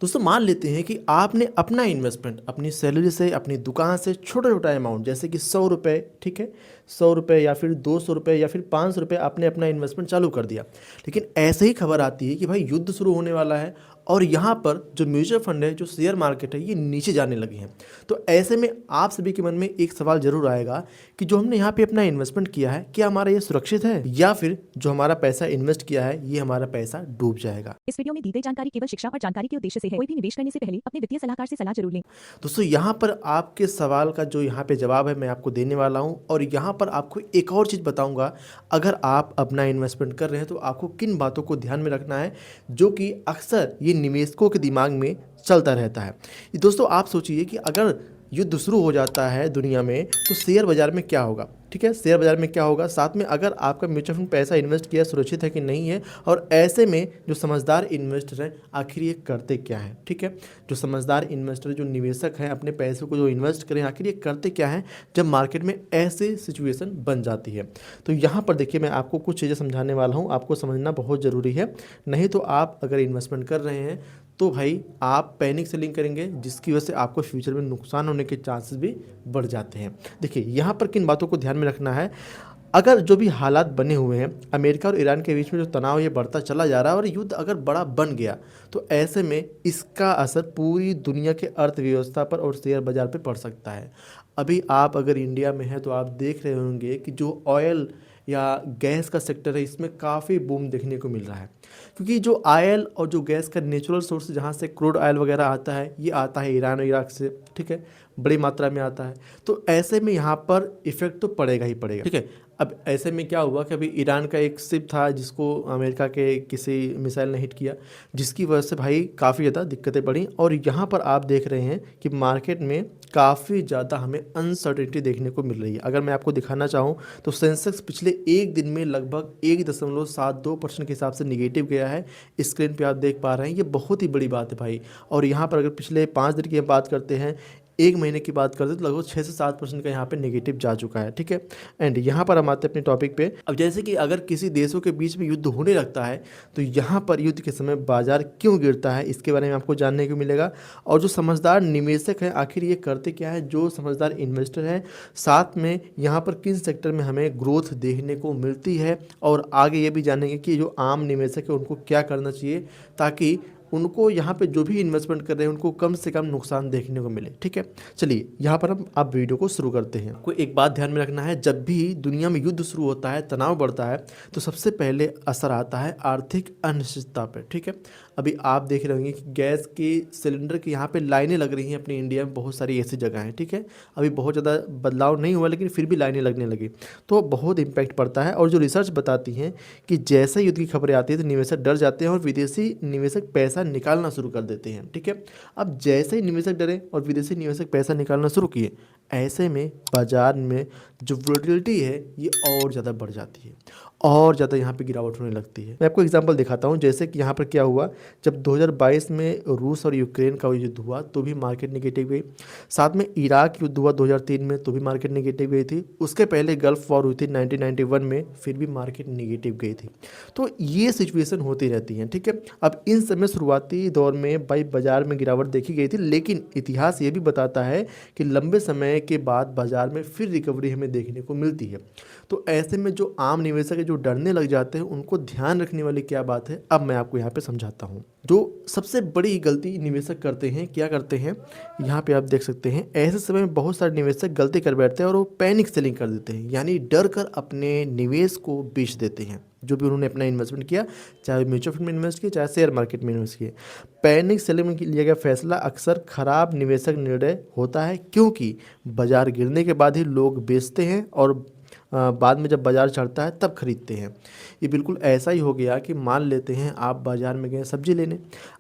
दोस्तों मान लेते हैं कि आपने अपना इन्वेस्टमेंट अपनी सैलरी से अपनी दुकान से छोटा छोटा अमाउंट जैसे कि 100 रुपये, ठीक है, 100 रुपये या फिर 200 रुपये या फिर 500 रुपये आपने अपना इन्वेस्टमेंट चालू कर दिया। लेकिन ऐसे ही खबर आती है कि भाई युद्ध शुरू होने वाला है और यहाँ पर जो म्यूचुअल फंड है, जो शेयर मार्केट है, ये नीचे जाने लगे हैं। तो ऐसे में आप सभी के मन में एक सवाल जरूर आएगा कि जो हमने यहाँ पे अपना इन्वेस्टमेंट किया है, क्या हमारा ये सुरक्षित है या फिर जो हमारा पैसा इन्वेस्ट किया है ये हमारा पैसा डूब जाएगा। इस वीडियो में दी गई जानकारी केवल शिक्षा और जानकारी के उद्देश्य से है। कोई भी निवेश करने से पहले अपने वित्तीय सलाहकार से सलाह जरूर लें। दोस्तों यहाँ पर आपके सवाल का जो यहाँ पे जवाब है मैं आपको देने वाला हूँ और यहाँ पर आपको एक और चीज़ बताऊँगा। अगर आप अपना इन्वेस्टमेंट कर रहे हैं तो आपको किन बातों को ध्यान में रखना है जो कि अक्सर ये निवेशकों के दिमाग में चलता रहता है। दोस्तों आप सोचिए कि अगर युद्ध शुरू हो जाता है दुनिया में तो शेयर बाजार में क्या होगा, ठीक है, शेयर बाजार में क्या होगा, साथ में अगर आपका म्यूचुअल फंड पैसा इन्वेस्ट किया सुरक्षित है कि नहीं है, और ऐसे में जो समझदार इन्वेस्टर हैं आखिर ये करते क्या हैं, ठीक है, जो समझदार इन्वेस्टर जो निवेशक हैं अपने पैसे को जो इन्वेस्ट करें आखिर ये करते क्या हैं जब मार्केट में ऐसी सिचुएशन बन जाती है। तो यहाँ पर देखिए मैं आपको कुछ चीज़ें समझाने वाला हूँ, आपको समझना बहुत ज़रूरी है। नहीं तो आप अगर इन्वेस्टमेंट कर रहे हैं तो भाई आप पैनिक सेलिंग करेंगे जिसकी वजह से आपको फ्यूचर में नुकसान होने के चांसेस भी बढ़ जाते हैं। देखिए यहाँ पर किन बातों को ध्यान में रखना है। अगर जो भी हालात बने हुए हैं अमेरिका और ईरान के बीच में जो तनाव ये बढ़ता चला जा रहा है और युद्ध अगर बड़ा बन गया तो ऐसे में इसका असर पूरी दुनिया के अर्थव्यवस्था पर और शेयर बाजार पर पड़ सकता है। अभी आप अगर इंडिया में हैं तो आप देख रहे होंगे कि जो ऑयल या गैस का सेक्टर है इसमें काफ़ी बूम देखने को मिल रहा है, क्योंकि जो ऑयल और जो गैस का नेचुरल सोर्स जहाँ से क्रूड ऑयल वगैरह आता है ये आता है ईरान और इराक से, ठीक है, बड़ी मात्रा में आता है। तो ऐसे में यहाँ पर इफेक्ट तो पड़ेगा ही पड़ेगा, ठीक है। अब ऐसे में क्या हुआ कि अभी ईरान का एक शिप था जिसको अमेरिका के किसी मिसाइल ने हिट किया, जिसकी वजह से भाई काफ़ी ज़्यादा दिक्कतें बढ़ी और यहाँ पर आप देख रहे हैं कि मार्केट में काफ़ी ज़्यादा हमें अनसर्टेनिटी देखने को मिल रही है। अगर मैं आपको दिखाना चाहूँ तो सेंसेक्स पिछले एक दिन में लगभग 1.72% के हिसाब से निगेटिव गया है। स्क्रीन पे आप देख पा रहे हैं, ये बहुत ही बड़ी बात है भाई। और यहाँ पर अगर पिछले 5 दिन की हम बात करते हैं, एक महीने की बात करते तो लगभग 6 से 7% का यहाँ पे नेगेटिव जा चुका है, ठीक है। एंड यहाँ पर हम आते हैं अपने टॉपिक पे। अब जैसे कि अगर किसी देशों के बीच में युद्ध होने लगता है तो यहाँ पर युद्ध के समय बाजार क्यों गिरता है इसके बारे में आपको जानने को मिलेगा। और जो समझदार निवेशक हैं आखिर ये करते क्या है, जो समझदार इन्वेस्टर हैं, साथ में यहाँ पर किन सेक्टर में हमें ग्रोथ देखने को मिलती है, और आगे ये भी जानेंगे कि जो आम निवेशक है उनको क्या करना चाहिए ताकि उनको यहाँ पे जो भी इन्वेस्टमेंट कर रहे हैं उनको कम से कम नुकसान देखने को मिले, ठीक है। चलिए यहाँ पर हम आप वीडियो को शुरू करते हैं। कोई एक बात ध्यान में रखना है, जब भी दुनिया में युद्ध शुरू होता है, तनाव बढ़ता है, तो सबसे पहले असर आता है आर्थिक अनिश्चितता पे, ठीक है। अभी आप देख रहे होंगे कि गैस के सिलेंडर की यहाँ पे लाइनें लग रही हैं अपनी इंडिया में, बहुत सारी ऐसी जगह हैं, ठीक है। अभी बहुत ज़्यादा बदलाव नहीं हुआ लेकिन फिर भी लाइनें लगने लगी तो बहुत इम्पैक्ट पड़ता है। और जो रिसर्च बताती हैं कि जैसे युद्ध की खबरें आती है तो निवेशक डर जाते हैं और विदेशी निवेशक पैसा निकालना शुरू कर देते हैं, ठीक है। अब जैसे ही निवेशक डरे और विदेशी निवेशक पैसा निकालना शुरू किए, ऐसे में बाजार में जो वोलेटिलिटी है ये और ज़्यादा बढ़ जाती है और ज़्यादा यहाँ पे गिरावट होने लगती है। मैं आपको एग्जांपल दिखाता हूँ, जैसे कि यहाँ पर क्या हुआ, जब 2022 में रूस और यूक्रेन का युद्ध हुआ तो भी मार्केट नेगेटिव गई। साथ में इराक युद्ध हुआ 2003 में तो भी मार्केट नेगेटिव गई थी। उसके पहले गल्फ वॉर हुई थी 1991 में, फिर भी मार्केट नेगेटिव गई थी। तो ये सिचुएशन होती रहती है, ठीक है। अब इन समय शुरुआती दौर में भाई बाजार में गिरावट देखी गई थी, लेकिन इतिहास ये भी बताता है कि लंबे समय के बाद बाजार में फिर रिकवरी हमें देखने को मिलती है। तो ऐसे में जो आम निवेशक है जो डरने लग जाते हैं उनको ध्यान रखने वाली क्या बात है, अब मैं आपको यहाँ पे समझाता हूँ। जो सबसे बड़ी गलती निवेशक करते हैं, क्या करते हैं, यहाँ पे आप देख सकते हैं, ऐसे समय में बहुत सारे निवेशक गलती कर बैठते हैं और वो पैनिक सेलिंग कर देते हैं, यानी डर कर अपने निवेश को बेच देते हैं। जो भी उन्होंने अपना इन्वेस्टमेंट किया, चाहे म्यूचुअल फंड में इन्वेस्ट किया चाहे शेयर मार्केट में इन्वेस्ट किया, पैनिक सेलिंग में लिया गया फैसला अक्सर खराब निवेशक निर्णय होता है, क्योंकि बाजार गिरने के बाद ही लोग बेचते हैं और बाद में जब बाज़ार चढ़ता है तब खरीदते हैं। ये बिल्कुल ऐसा ही हो गया कि मान लेते हैं आप बाज़ार में गए सब्जी लेने,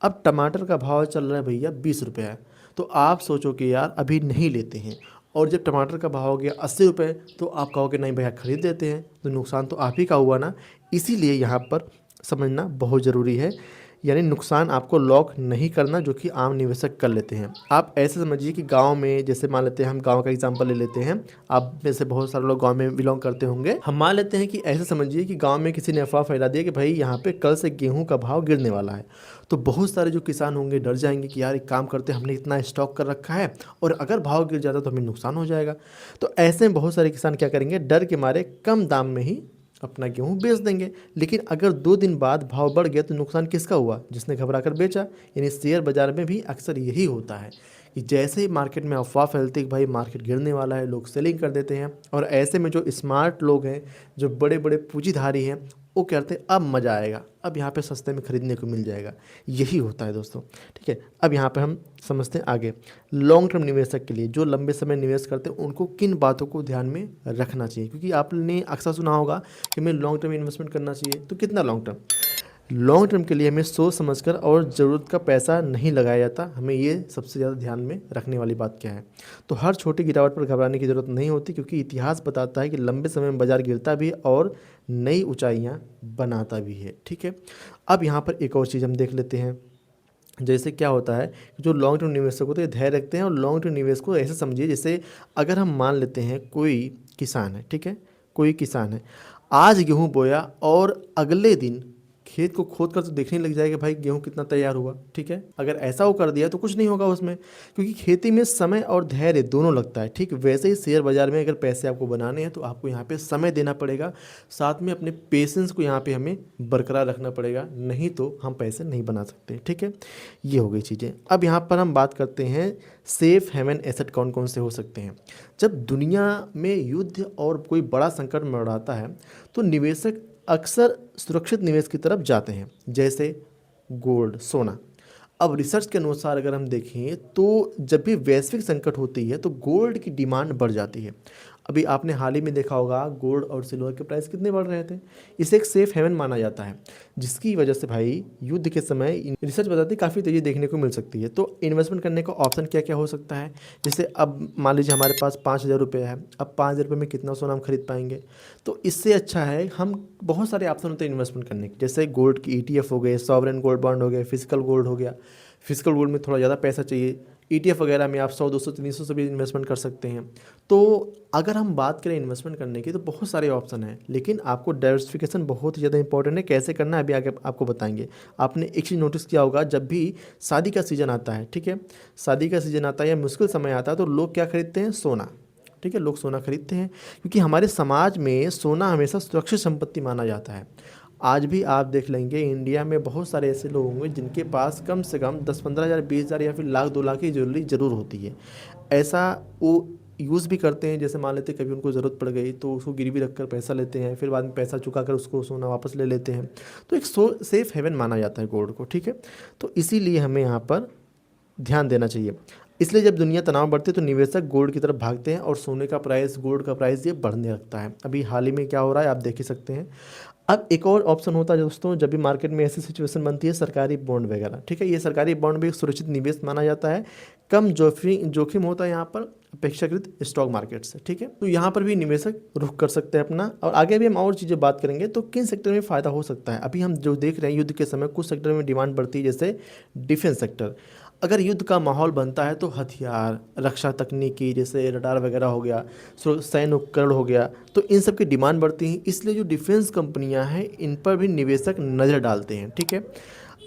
अब टमाटर का भाव चल रहा है भैया 20 रुपये है, तो आप सोचो कि यार अभी नहीं लेते हैं, और जब टमाटर का भाव हो गया 80 रुपये तो आप कहोगे नहीं भैया खरीद देते हैं, तो नुकसान तो आप ही का हुआ ना। इसीलिए यहाँ पर समझना बहुत ज़रूरी है। यानी नुकसान आपको लॉक नहीं करना, जो कि आम निवेशक कर लेते हैं। आप ऐसे समझिए कि गांव में, जैसे मान लेते हैं हम गांव का एग्जांपल ले लेते हैं, आप में से बहुत सारे लोग गांव में बिलोंग करते होंगे। हम मान लेते हैं कि ऐसे समझिए कि गांव में किसी ने अफवाह फैला दिया कि भाई यहाँ पे कल से गेहूं का भाव गिरने वाला है। तो बहुत सारे जो किसान होंगे डर जाएंगे कि यार एक काम करते हैं, हमने इतना स्टॉक कर रखा है और अगर भाव गिर जाता तो हमें नुकसान हो जाएगा। तो ऐसे में बहुत सारे किसान क्या करेंगे, डर के मारे कम दाम में ही अपना गेहूं बेच देंगे। लेकिन अगर 2 दिन बाद भाव बढ़ गया तो नुकसान किसका हुआ, जिसने घबरा कर बेचा। यानी शेयर बाजार में भी अक्सर यही होता है कि जैसे ही मार्केट में अफवाह फैलती है कि भाई मार्केट गिरने वाला है, लोग सेलिंग कर देते हैं। और ऐसे में जो स्मार्ट लोग हैं, जो बड़े बड़े पूंजीधारी हैं, वो कहते हैं अब मज़ा आएगा, अब यहाँ पे सस्ते में खरीदने को मिल जाएगा। यही होता है दोस्तों, ठीक है। अब यहाँ पे हम समझते हैं आगे, लॉन्ग टर्म निवेशक के लिए जो लंबे समय निवेश करते हैं उनको किन बातों को ध्यान में रखना चाहिए। क्योंकि आपने अक्सर सुना होगा कि हमें लॉन्ग टर्म इन्वेस्टमेंट करना चाहिए। तो कितना लॉन्ग टर्म? लॉन्ग टर्म के लिए हमें सोच समझकर और ज़रूरत का पैसा नहीं लगाया जाता। हमें ये सबसे ज़्यादा ध्यान में रखने वाली बात क्या है। तो हर छोटी गिरावट पर घबराने की ज़रूरत नहीं होती, क्योंकि इतिहास बताता है कि लंबे समय में बाजार गिरता भी है और नई ऊंचाइयां बनाता भी है, ठीक है। अब यहाँ पर एक और चीज़ हम देख लेते हैं। जैसे क्या होता है, जो लॉन्ग टर्म निवेशक होते हैं धैर्य रखते हैं। और लॉन्ग टर्म निवेश को ऐसे समझिए, जैसे अगर हम मान लेते हैं कोई किसान है, ठीक है, कोई किसान है, आज गेहूं बोया और अगले दिन खेत को खोद कर तो देखने लग जाएगा भाई गेहूं कितना तैयार हुआ, ठीक है। अगर ऐसा वो कर दिया तो कुछ नहीं होगा उसमें, क्योंकि खेती में समय और धैर्य दोनों लगता है। ठीक वैसे ही शेयर बाजार में अगर पैसे आपको बनाने हैं तो आपको यहाँ पे समय देना पड़ेगा, साथ में अपने पेशेंस को यहाँ पे हमें बरकरार रखना पड़ेगा, नहीं तो हम पैसे नहीं बना सकते, ठीक है। ये हो गई चीज़ें। अब यहाँ पर हम बात करते हैं सेफ हेवन एसेट कौन कौन से हो सकते हैं। जब दुनिया में युद्ध और कोई बड़ा संकट मंडराता है तो निवेशक अक्सर सुरक्षित निवेश की तरफ जाते हैं, जैसे गोल्ड, सोना। अब रिसर्च के अनुसार अगर हम देखें तो जब भी वैश्विक संकट होती है तो गोल्ड की डिमांड बढ़ जाती है। अभी आपने हाल ही में देखा होगा गोल्ड और सिल्वर के प्राइस कितने बढ़ रहे थे। इसे एक सेफ हेवन माना जाता है, जिसकी वजह से भाई युद्ध के समय रिसर्च बताती है काफ़ी तेज़ी देखने को मिल सकती है। तो इन्वेस्टमेंट करने का ऑप्शन क्या क्या हो सकता है, जैसे अब मान लीजिए हमारे पास 5,000 रुपये है, अब 5,000 रुपये में कितना सोना हम खरीद पाएंगे। तो इससे अच्छा है, हम बहुत सारे ऑप्शन होते हैं इन्वेस्टमेंट करने के, जैसे गोल्ड की ETF हो गए, सॉवरेन गोल्ड बॉन्ड हो गए, फिजिकल गोल्ड हो गया। फिजिकल गोल्ड में थोड़ा ज़्यादा पैसा चाहिए, ETF वगैरह में आप 100, 200, 300 से भी इन्वेस्टमेंट कर सकते हैं। तो अगर हम बात करें इन्वेस्टमेंट करने की तो बहुत सारे ऑप्शन हैं, लेकिन आपको डाइवर्सिफिकेशन बहुत ही ज़्यादा इंपॉर्टेंट है। कैसे करना है अभी आगे आपको बताएंगे। आपने एक चीज़ नोटिस किया होगा, जब भी शादी का सीज़न आता है, ठीक है, शादी का सीज़न आता है या मुश्किल समय आता है तो लोग क्या खरीदते हैं, सोना, ठीक है। लोग सोना खरीदते हैं क्योंकि हमारे समाज में सोना हमेशा सुरक्षित संपत्ति माना जाता है। आज भी आप देख लेंगे इंडिया में बहुत सारे ऐसे लोग होंगे जिनके पास कम से कम 10-15 हज़ार, 20 हज़ार या फिर लाख 2 लाख की ज्वेलरी ज़रूर होती है। ऐसा वो यूज़ भी करते हैं, जैसे मान लेते कभी उनको ज़रूरत पड़ गई तो उसको गिरवी रख कर पैसा लेते हैं, फिर बाद में पैसा चुका कर उसको सोना वापस ले लेते हैं। तो एक सेफ हेवन माना जाता है गोल्ड को, ठीक है। तो इसीलिए हमें यहाँ पर ध्यान देना चाहिए। इसलिए जब दुनिया तनाव बढ़ती है तो निवेशक गोल्ड की तरफ भागते हैं और सोने का प्राइस, गोल्ड का प्राइस ये बढ़ने लगता है। अभी हाल ही में क्या हो रहा है आप देख ही सकते हैं। अब एक और ऑप्शन होता है दोस्तों, जब भी मार्केट में ऐसी सिचुएशन बनती है, सरकारी बॉन्ड वगैरह, ठीक है। ये सरकारी बॉन्ड भी एक सुरक्षित निवेश माना जाता है, कम जोखिम होता है यहाँ पर अपेक्षाकृत स्टॉक मार्केट से, ठीक है। तो यहाँ पर भी निवेशक रुख कर सकते हैं अपना। और आगे भी हम और चीज़ें बात करेंगे तो किन सेक्टर में फ़ायदा हो सकता है। अभी हम जो देख रहे हैं युद्ध के समय कुछ सेक्टर में डिमांड बढ़ती है, जैसे डिफेंस सेक्टर। अगर युद्ध का माहौल बनता है तो हथियार, रक्षा तकनीकी जैसे रडार वगैरह हो गया, सैन्य उपकरण हो गया, तो इन सब की डिमांड बढ़ती है। इसलिए जो डिफेंस कंपनियां हैं इन पर भी निवेशक नज़र डालते हैं, ठीक है।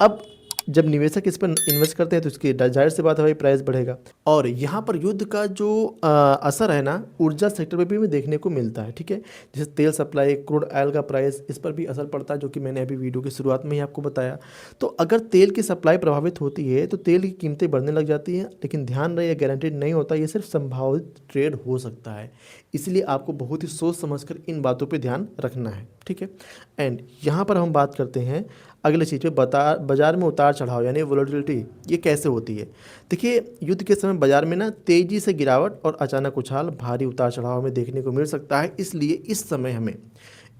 अब जब निवेशक इस पर इन्वेस्ट करते हैं तो इसकी जाहिर सी बात है भाई प्राइस बढ़ेगा। और यहाँ पर युद्ध का जो असर है ना ऊर्जा सेक्टर पे भी देखने को मिलता है, ठीक है। जैसे तेल सप्लाई, क्रूड ऑयल का प्राइस, इस पर भी असर पड़ता है, जो कि मैंने अभी वीडियो की शुरुआत में ही आपको बताया। तो अगर तेल की सप्लाई प्रभावित होती है तो तेल की कीमतें बढ़ने लग जाती हैं, लेकिन ध्यान रहे गारंटेड नहीं होता, ये सिर्फ संभावित ट्रेड हो सकता है। इसलिए आपको बहुत ही सोच समझकर इन बातों पे ध्यान रखना है, ठीक है। एंड यहाँ पर हम बात करते हैं अगले चीज़ पे, बाजार में उतार चढ़ाव यानी वोलेटिलिटी ये कैसे होती है। देखिए युद्ध के समय बाजार में ना तेज़ी से गिरावट और अचानक उछाल, भारी उतार चढ़ाव में देखने को मिल सकता है। इसलिए इस समय हमें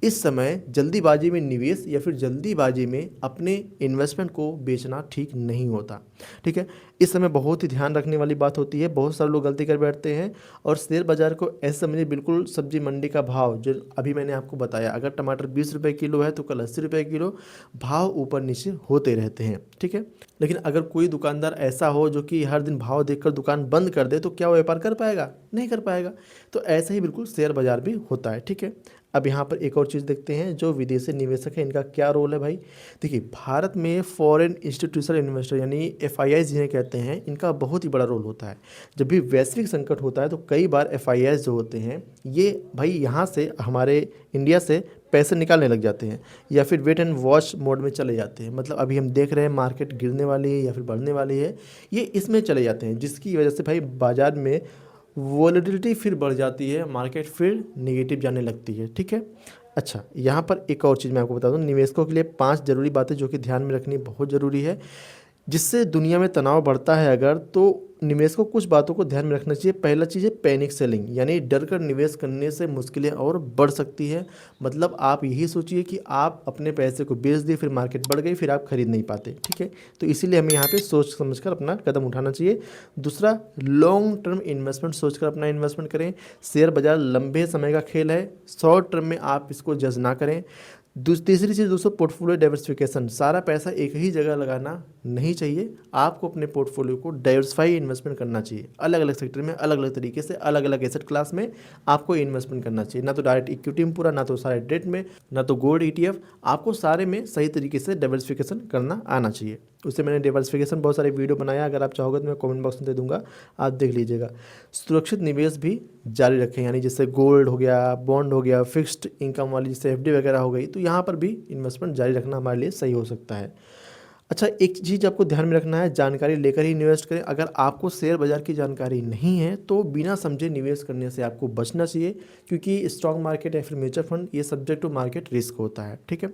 इस समय जल्दीबाजी में निवेश या फिर जल्दीबाजी में अपने इन्वेस्टमेंट को बेचना ठीक नहीं होता। ठीक है, इस समय बहुत ही ध्यान रखने वाली बात होती है। बहुत सारे लोग गलती कर बैठते हैं और शेयर बाजार को ऐसे समझिए बिल्कुल सब्जी मंडी का भाव, जो अभी मैंने आपको बताया, अगर टमाटर 20 रुपये किलो है तो कल 80 रुपये किलो, भाव ऊपर नीचे होते रहते हैं। ठीक है, लेकिन अगर कोई दुकानदार ऐसा हो जो कि हर दिन भाव देखकर दुकान बंद कर दे तो क्या वो व्यापार कर पाएगा? नहीं कर पाएगा। तो ऐसे ही बिल्कुल शेयर बाजार भी होता है। ठीक है, अब यहाँ पर एक और चीज़ देखते हैं, जो विदेशी निवेशक है इनका क्या रोल है भाई। देखिए, भारत में फॉरेन इंस्टीट्यूशनल इन्वेस्टर यानी एफआईआईज जिन्हें कहते हैं, इनका बहुत ही बड़ा रोल होता है। जब भी वैश्विक संकट होता है तो कई बार एफआईआईज जो होते हैं ये भाई यहाँ से, हमारे इंडिया से पैसे निकालने लग जाते हैं या फिर वेट एंड वॉच मोड में चले जाते हैं। मतलब अभी हम देख रहे हैं मार्केट गिरने वाली है या फिर बढ़ने वाली है, ये इसमें चले जाते हैं, जिसकी वजह से भाई बाजार में वॉलेटिलिटी फिर बढ़ जाती है, मार्केट फिर नेगेटिव जाने लगती है। ठीक है, अच्छा, यहाँ पर एक और चीज़ मैं आपको बता दूँ, निवेशकों के लिए 5 ज़रूरी बातें जो कि ध्यान में रखनी बहुत ज़रूरी है। जिससे दुनिया में तनाव बढ़ता है अगर, तो निवेशकों को कुछ बातों को ध्यान में रखना चाहिए। पहला चीज़ है पैनिक सेलिंग, यानी डर कर निवेश करने से मुश्किलें और बढ़ सकती है। मतलब आप यही सोचिए कि आप अपने पैसे को बेच दिए, फिर मार्केट बढ़ गई, फिर आप खरीद नहीं पाते। ठीक है, तो इसीलिए हमें यहाँ पे सोच समझकर अपना कदम उठाना चाहिए। दूसरा, लॉन्ग टर्म इन्वेस्टमेंट सोचकर अपना इन्वेस्टमेंट करें। शेयर बाजार लंबे समय का खेल है, शॉर्ट टर्म में आप इसको जज ना करें। तीसरी चीज़ दोस्तों, पोर्टफोलियो डाइवर्सिफिकेशन। सारा पैसा एक ही जगह लगाना नहीं चाहिए, आपको अपने पोर्टफोलियो को डाइवर्सिफाई इन्वेस्टमेंट करना चाहिए। अलग अलग सेक्टर में, अलग अलग तरीके से, अलग अलग एसेट क्लास में आपको इन्वेस्टमेंट करना चाहिए। ना तो डायरेक्ट इक्विटी में पूरा, ना तो सारे डेट में, ना तो गोल्ड ETF, आपको सारे में सही तरीके से डाइवर्सिफिकेशन करना आना चाहिए। उससे मैंने डाइवर्सिफिकेशन बहुत सारे वीडियो बनाया, अगर आप चाहोगे तो मैं कमेंट बॉक्स में दे दूंगा, आप देख लीजिएगा। सुरक्षित निवेश भी जारी रखें, यानी जैसे गोल्ड हो गया, बॉन्ड हो गया, फिक्स्ड इनकम वाली जैसे FD वगैरह हो गई, तो यहाँ पर भी इन्वेस्टमेंट जारी रखना हमारे लिए सही हो सकता है। अच्छा, एक चीज़ आपको ध्यान में रखना है, जानकारी लेकर ही इन्वेस्ट करें। अगर आपको शेयर बाजार की जानकारी नहीं है तो बिना समझे निवेश करने से आपको बचना चाहिए, क्योंकि स्टॉक मार्केट या फिर म्यूचुअल फंड ये सब्जेक्ट टू मार्केट रिस्क होता है। ठीक है,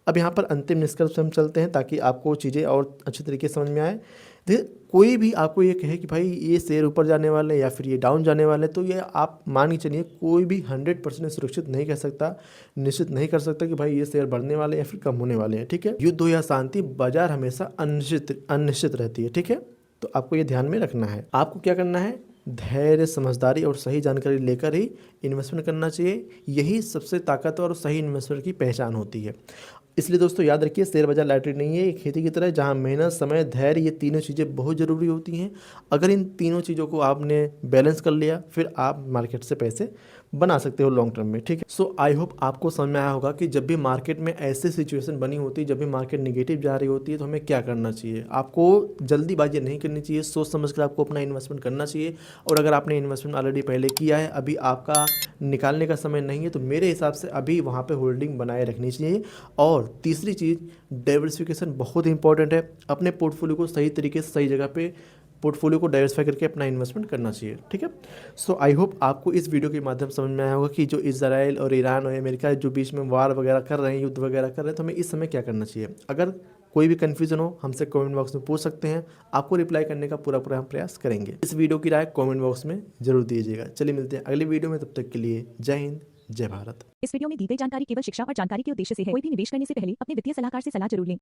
अब यहाँ पर अंतिम निष्कर्ष पे हम चलते हैं ताकि आपको चीज़ें और अच्छे तरीके से समझ में आए। देखिए, कोई भी आपको ये कहे कि भाई ये शेयर ऊपर जाने वाले हैं या फिर ये डाउन जाने वाले हैं, तो ये आप मान के चलिए कोई भी 100% सुरक्षित नहीं कह सकता, निश्चित नहीं कर सकता कि भाई ये शेयर बढ़ने वाले हैं या फिर कम होने वाले हैं। ठीक है, युद्ध हो या शांति, बाजार हमेशा अनिश्चित रहती है। ठीक है, तो आपको ये ध्यान में रखना है। आपको क्या करना है, धैर्य, समझदारी और सही जानकारी लेकर ही इन्वेस्टमेंट करना चाहिए। यही सबसे ताकतवर और सही इन्वेस्टर की पहचान होती है। इसलिए दोस्तों याद रखिए, शेयर बाजार लॉटरी नहीं है, ये खेती की तरह है, जहाँ मेहनत, समय, धैर्य, ये तीनों चीज़ें बहुत ज़रूरी होती हैं। अगर इन तीनों चीज़ों को आपने बैलेंस कर लिया, फिर आप मार्केट से पैसे बना सकते हो लॉन्ग टर्म में। ठीक है, सो आई होप आपको समझ में आया होगा कि जब भी मार्केट में ऐसी सिचुएशन बनी होती है, जब भी मार्केट नेगेटिव जा रही होती है, तो हमें क्या करना चाहिए। आपको जल्दीबाजी नहीं करनी चाहिए, सोच समझ कर आपको अपना इन्वेस्टमेंट करना चाहिए। और अगर आपने इन्वेस्टमेंट ऑलरेडी पहले किया है, अभी आपका निकालने का समय नहीं है, तो मेरे हिसाब से अभी वहाँ पे होल्डिंग बनाए रखनी चाहिए। और तीसरी चीज़, डाइवर्सिफिकेशन बहुत इंपॉर्टेंट है। अपने पोर्टफोलियो को सही तरीके से सही जगह पे पोर्टफोलियो को डाइवर्सिफाई करके अपना इन्वेस्टमेंट करना चाहिए। ठीक है, सो आई होप आपको इस वीडियो के माध्यम से समझ में आया होगा कि जो इजराइल और ईरान और अमेरिका जो बीच में वार वगैरह कर रहे हैं, युद्ध वगैरह कर रहे हैं, तो हमें इस समय क्या करना चाहिए। अगर कोई भी कन्फ्यूजन हो, हमसे कमेंट बॉक्स में पूछ सकते हैं, आपको रिप्लाई करने का पूरा हम प्रयास करेंगे। इस वीडियो की राय कमेंट बॉक्स में जरूर दीजिएगा। चलिए मिलते हैं अगली वीडियो में, तब तक के लिए जय हिंद, जय भारत। इस वीडियो में दी गई जानकारी केवल शिक्षा और जानकारी के उद्देश्य से है। कोई भी निवेश करने से पहले अपने वित्तीय सलाहकार से सलाह जरूर लें।